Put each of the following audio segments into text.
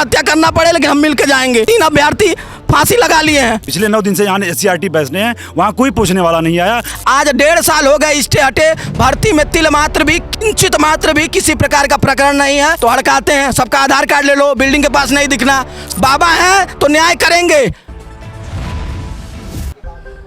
आत्महत्या करना पड़े लेकिन हम मिल के जाएंगे। 3 अभ्यर्थी फांसी लगा लिए हैं। पिछले 9 दिन से यहाँ SCRT बैठने हैं, वहाँ कोई पूछने वाला नहीं आया। आज 1.5 साल हो गए स्टे हटे, भर्ती में तिल मात्र भी, किंचित मात्र भी किसी प्रकार का प्रकरण नहीं है तो हड़काते हैं। सबका आधार कार्ड ले लो, बिल्डिंग के पास नहीं दिखना। बाबा हैं तो न्याय करेंगे।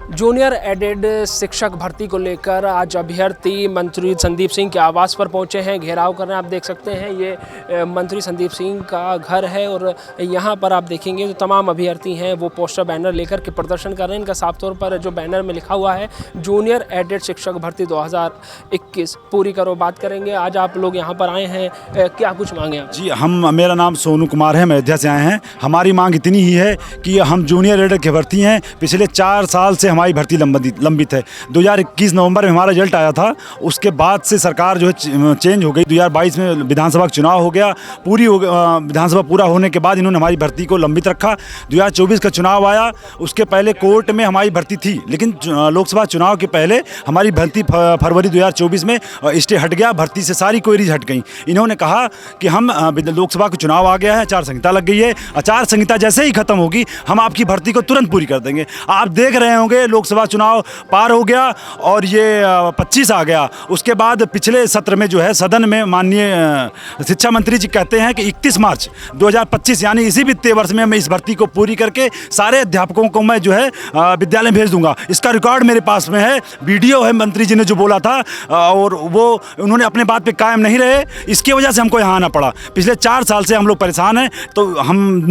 जूनियर एडेड शिक्षक भर्ती को लेकर आज अभ्यर्थी मंत्री संदीप सिंह के आवास पर पहुंचे हैं, घेराव कर रहे हैं। आप देख सकते हैं ये मंत्री संदीप सिंह का घर है और यहां पर आप देखेंगे जो तमाम अभ्यर्थी हैं वो पोस्टर बैनर लेकर के प्रदर्शन कर रहे हैं। इनका साफ तौर पर जो बैनर में लिखा हुआ है जूनियर एडेड शिक्षक भर्ती 2021 पूरी करो। बात करेंगे, आज आप लोग यहाँ पर आए हैं, क्या कुछ मांगे आप? जी, मेरा नाम सोनू कुमार है, मैं अयोध्या से आए हैं। हमारी मांग इतनी ही है कि हम जूनियर एडेड के भर्ती हैं। पिछले 4 साल से हमारी भर्ती लंबित है। 2021 नवंबर में हमारा रिजल्ट आया था, उसके बाद से सरकार जो है चेंज हो गई। 2022 में विधानसभा का चुनाव हो गया, विधानसभा पूरा होने के बाद इन्होंने हमारी भर्ती को लंबित रखा। 2024 का चुनाव आया, उसके पहले कोर्ट में हमारी भर्ती थी, लेकिन लोकसभा चुनाव के पहले हमारी भर्ती फरवरी 2024 में स्टे हट गया, भर्ती से सारी क्वेरीज हट गई। इन्होंने कहा कि हम लोकसभा का चुनाव आ गया है, आचार संहिता लग गई है, आचार संहिता जैसे ही खत्म होगी हम आपकी भर्ती को तुरंत पूरी कर देंगे। आप देख रहे होंगे लोकसभा चुनाव पार हो गया और ये 25 आ गया। उसके बाद पिछले सत्र में जो है सदन में माननीय शिक्षा मंत्री जी कहते हैं कि 31 मार्च 2025 यानी इसी वित्तीय वर्ष में मैं इस भर्ती को पूरी करके सारे अध्यापकों को मैं जो है विद्यालय भेज दूंगा। इसका रिकॉर्ड मेरे पास में है, वीडियो है मंत्री जी ने जो बोला था, और वो उन्होंने अपने बात पे कायम नहीं रहे, इसकी वजह से हमको यहाँ आना पड़ा। पिछले 4 साल से हम लोग परेशान हैं, तो हम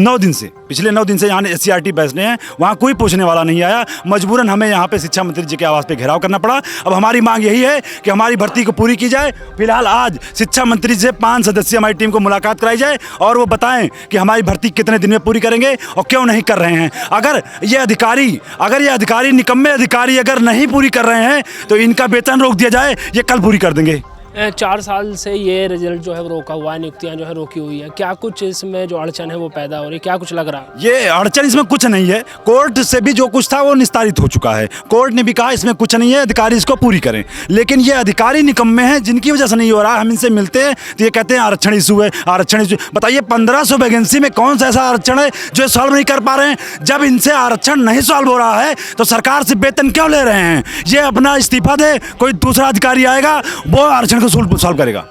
पिछले 9 दिन से यहाँ SCRT बैठने हैं, वहाँ कोई पूछने वाला नहीं आया। मजबूरन हमें यहाँ पे शिक्षा मंत्री जी के आवास पे घेराव करना पड़ा। अब हमारी मांग यही है कि हमारी भर्ती को पूरी की जाए। फिलहाल आज शिक्षा मंत्री से 5 सदस्यीय हमारी टीम को मुलाकात कराई जाए और वो बताएं कि हमारी भर्ती कितने दिन में पूरी करेंगे और क्यों नहीं कर रहे हैं। अगर ये अधिकारी निकम्मे अधिकारी अगर नहीं पूरी कर रहे हैं तो इनका वेतन रोक दिया जाए, ये कल पूरी कर देंगे। 4 साल से ये रिजल्ट जो है वो रोका हुआ है, नियुक्तियां जो है रोकी हुई है। क्या कुछ इसमें जो अड़चन है वो पैदा हो रही है, क्या कुछ लग रहा है? ये अड़चन इसमें कुछ नहीं है, कोर्ट से भी जो कुछ था वो निस्तारित हो चुका है। कोर्ट ने भी कहा इसमें कुछ नहीं है, अधिकारी इसको पूरी करें। लेकिन ये अधिकारी निकम्मे हैं जिनकी वजह से नहीं हो रहा। हम इनसे मिलते हैं तो ये कहते हैं आरक्षण इशू है, आरक्षण इशू। बताइए 1500 वैकेंसी में कौन सा ऐसा आरक्षण है जो सॉल्व नहीं कर पा रहे हैं? जब इनसे आरक्षण नहीं सॉल्व हो रहा है तो सरकार से वेतन क्यों ले रहे हैं? ये अपना इस्तीफा दे, कोई दूसरा अधिकारी आएगा वो आरक्षण को सॉल्व करेगा।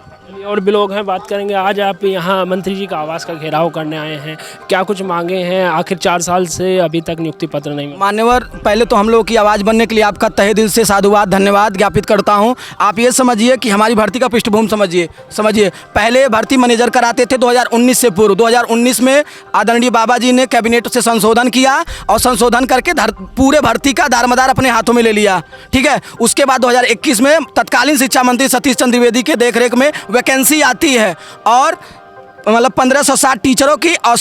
और भी लोग हैं, बात करेंगे। आज आप यहाँ मंत्री जी का आवास का घेराव करने आए हैं, क्या कुछ मांगे हैं? आखिर 4 साल से अभी तक नियुक्ति पत्र नहीं मिला। मान्यवर, पहले तो हम लोग की आवाज़ बनने के लिए आपका तहे दिल से साधुवाद धन्यवाद ज्ञापित करता हूँ। आप ये समझिए कि हमारी भर्ती का पृष्ठभूमि समझिए। पहले भर्ती मैनेजर कराते थे 2019 से पूर्व। 2019 में आदरणीय बाबा जी ने कैबिनेट से संशोधन किया और संशोधन करके पूरे भर्ती का दारोमदार अपने हाथों में ले लिया, ठीक है। उसके बाद 2021 में तत्कालीन शिक्षा मंत्री सतीश चंद्र द्विवेदी के देखरेख में वैकेंसी आती है और मतलब 1560 टीचरों की और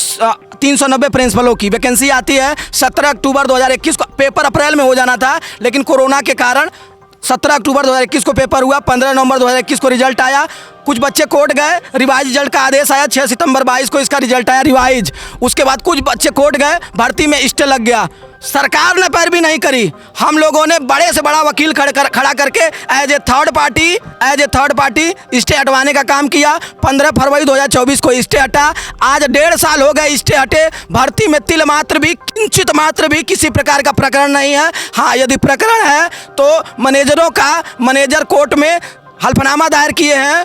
390 प्रिंसिपलों की वैकेंसी आती है। 17 अक्टूबर 2021 को पेपर अप्रैल में हो जाना था, लेकिन कोरोना के कारण 17 अक्टूबर 2021 को पेपर हुआ, 15 नवंबर 2021 को रिजल्ट आया। कुछ बच्चे कोर्ट गए, रिवाइज रिजल्ट का आदेश आया, 6 सितंबर 22 को इसका रिजल्ट आया रिवाइज। उसके बाद कुछ बच्चे कोर्ट गए, भर्ती में स्टे लग गया। सरकार ने पैरवी नहीं करी। हम लोगों ने बड़े से बड़ा वकील खड़ा करके as a third party stay हटवाने का काम किया। 15 फरवरी 2024 को स्टे हटा। आज 1.5 साल हो गए स्टे हटे, भर्ती में तिल मात्र भी, किंचित मात्र भी किसी प्रकार का प्रकरण नहीं है। हाँ, यदि प्रकरण है तो मैनेजर कोर्ट में हल्फनामा दायर किए हैं,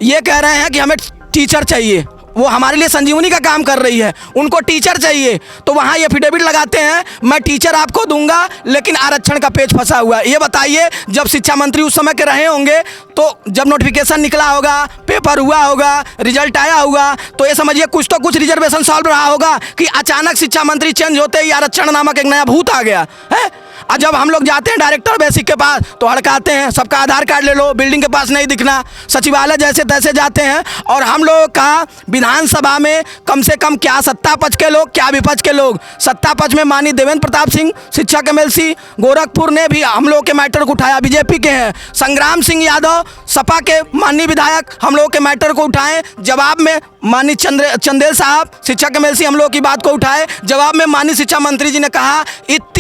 ये कह रहे हैं कि हमें टीचर चाहिए। वो हमारे लिए संजीवनी का काम कर रही है, उनको टीचर चाहिए, तो वहाँ ये एफिडेविट लगाते हैं मैं टीचर आपको दूंगा, लेकिन आरक्षण का पेच फंसा हुआ है। ये बताइए, जब शिक्षा मंत्री उस समय के रहे होंगे तो जब नोटिफिकेशन निकला होगा, पेपर हुआ होगा, रिजल्ट आया होगा, तो ये समझिए कुछ तो कुछ रिजर्वेशन सॉल्व रहा होगा कि अचानक शिक्षा मंत्री चेंज होते ही आरक्षण नामक एक नया भूत आ गया है। और जब हम लोग जाते हैं डायरेक्टर बेसिक के पास तो हड़काते हैं, सबका आधार कार्ड ले लो, बिल्डिंग के पास नहीं दिखना। सचिवालय जैसे तैसे जाते हैं। और हम लोग का विधानसभा में कम से कम क्या सत्ता पक्ष के लोग, क्या विपक्ष के लोग। सत्ता पक्ष में माननीय देवेंद्र प्रताप सिंह शिक्षक MLC गोरखपुर ने भी हम लोग के मैटर को उठाया, बीजेपी के हैं। संग्राम सिंह यादव सपा के माननीय विधायक हम लोग के मैटर को उठाएं, जवाब में माननीय चंदेल साहब शिक्षक MLC हम लोग की बात को उठाए। जवाब में माननीय शिक्षा मंत्री जी ने कहा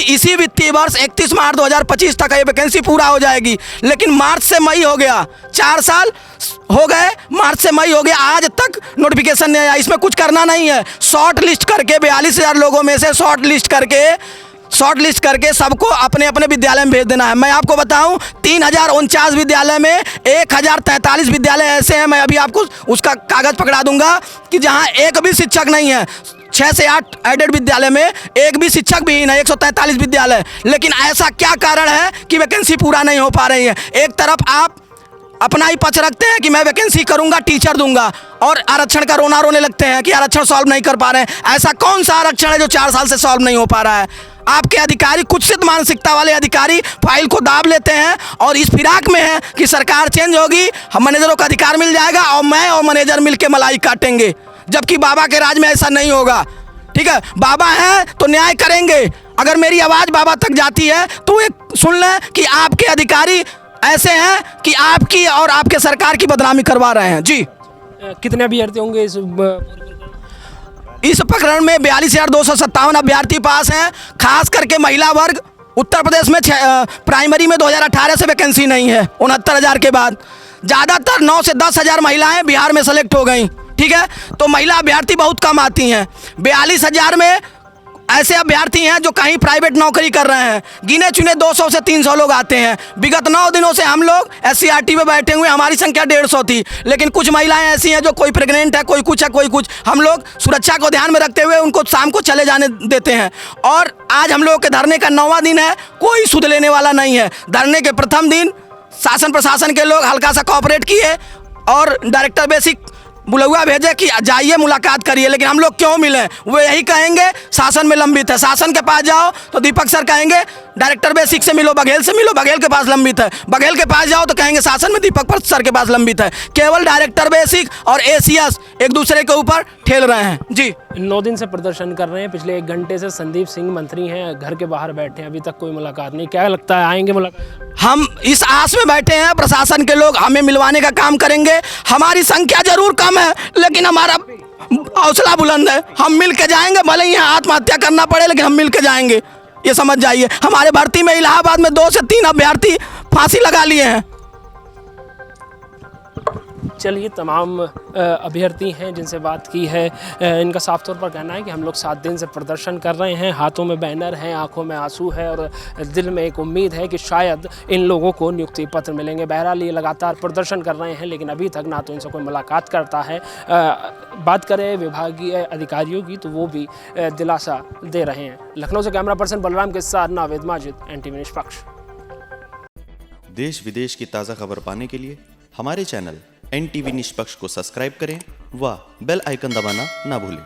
इसी वित्तीय वर्ष 31 मार्च 2025 तक ये वैकेंसी पूरा हो जाएगी, लेकिन मार्च से मई हो गया, 4 साल हो गए, मार्च से मई हो गया, आज तक नोटिफिकेशन नहीं आया। इसमें कुछ करना नहीं है, शॉर्ट लिस्ट करके 42,000 लोगों में से शॉर्ट लिस्ट करके सबको अपने अपने विद्यालय में भेज देना है। मैं आपको बताऊं 3049 विद्यालय में 1043 विद्यालय ऐसे हैं, मैं अभी आपको उसका कागज़ पकड़ा दूंगा कि जहां एक भी शिक्षक नहीं है। 6 से 8 एडेड विद्यालय में एक भी शिक्षक भी नहीं, 143 विद्यालय। लेकिन ऐसा क्या कारण है कि वैकेंसी पूरा नहीं हो पा रही है? एक तरफ आप अपना ही पक्ष रखते हैं कि मैं वैकेंसी करूंगा, टीचर दूंगा, और आरक्षण का रोना रोने लगते हैं कि आरक्षण सॉल्व नहीं कर पा रहे हैं। ऐसा कौन सा आरक्षण है जो 4 साल से सॉल्व नहीं हो पा रहा है? आपके अधिकारी, कुत्सित मानसिकता वाले अधिकारी फाइल को दाब लेते हैं और इस फिराक में है कि सरकार चेंज होगी, हम मैनेजरों का अधिकार मिल जाएगा और मैं और मैनेजर मिलके मलाई काटेंगे, जबकि बाबा के राज में ऐसा नहीं होगा। ठीक है, बाबा हैं तो न्याय करेंगे। अगर मेरी आवाज़ बाबा तक जाती है तो एक सुन लें कि आपके अधिकारी ऐसे हैं कि आपकी और आपके सरकार की बदनामी करवा रहे हैं। जी, कितने अभ्यर्थी होंगे इस प्रकरण में? 42,257 अभ्यर्थी पास हैं। खास करके महिला वर्ग, उत्तर प्रदेश में प्राइमरी में 2018 से वैकेंसी नहीं है, 69,000 के बाद। ज़्यादातर 9 से 10,000 महिलाएं बिहार में सेलेक्ट हो गई। ठीक है, तो महिला अभ्यर्थी बहुत कम आती हैं। 42,000 में ऐसे अभ्यर्थी हैं जो कहीं प्राइवेट नौकरी कर रहे हैं, गिने चुने 200 से 300 लोग आते हैं। विगत 9 दिनों से हम लोग SCRT में बैठे हुए, हमारी संख्या 150 थी, लेकिन कुछ महिलाएं ऐसी हैं जो कोई प्रेग्नेंट है, कोई कुछ है, कोई कुछ। हम लोग सुरक्षा को ध्यान में रखते हुए उनको शाम को चले जाने देते हैं। और आज हम लोग के धरने का 9वां दिन है, कोई सुध लेने वाला नहीं है। धरने के प्रथम दिन शासन प्रशासन के लोग हल्का सा कोऑपरेट किए और डायरेक्टर बेसिक बुलौआ भेजे कि जाइए मुलाकात करिए, लेकिन हम लोग क्यों मिले? वो यही कहेंगे शासन में लंबित है। शासन के पास जाओ तो दीपक सर कहेंगे डायरेक्टर बेसिक से मिलो, बघेल से मिलो, बघेल के पास लंबित है। बघेल के पास जाओ तो कहेंगे शासन में दीपक सर के पास लंबित है। केवल डायरेक्टर बेसिक और ACS एक दूसरे के ऊपर ठेल रहे हैं। जी, 9 दिन से प्रदर्शन कर रहे हैं। पिछले 1 घंटे से संदीप सिंह मंत्री हैं, घर के बाहर बैठे हैं, अभी तक कोई मुलाकात नहीं। क्या लगता है आएंगे मुलाकात? हम इस आस में बैठे हैं प्रशासन के लोग हमें मिलवाने का काम करेंगे। हमारी संख्या जरूर कम है, लेकिन हमारा हौसला बुलंद है। हम मिल के जाएंगे, भले ही आत्महत्या करना पड़े, लेकिन हम मिल के जाएंगे, ये समझ जाइए। हमारे भर्ती में इलाहाबाद में 2 से 3 अभ्यर्थी फांसी लगा लिए हैं। चलिए, तमाम अभ्यर्थी हैं जिनसे बात की है, इनका साफ तौर पर कहना है कि हम लोग 7 दिन से प्रदर्शन कर रहे हैं, हाथों में बैनर हैं, आंखों में आंसू है और दिल में एक उम्मीद है कि शायद इन लोगों को नियुक्ति पत्र मिलेंगे। बहरहाल ये लगातार प्रदर्शन कर रहे हैं, लेकिन अभी तक ना तो इनसे कोई मुलाकात करता है। बात करें विभागीय अधिकारियों की तो वो भी दिलासा दे रहे हैं। लखनऊ से कैमरा पर्सन बलराम के साथ नावेद माजिद, NTV निष्पक्ष। देश विदेश की ताज़ा खबर पाने के लिए हमारे चैनल NTV निष्पक्ष को सब्सक्राइब करें व बेल आइकन दबाना ना भूलें।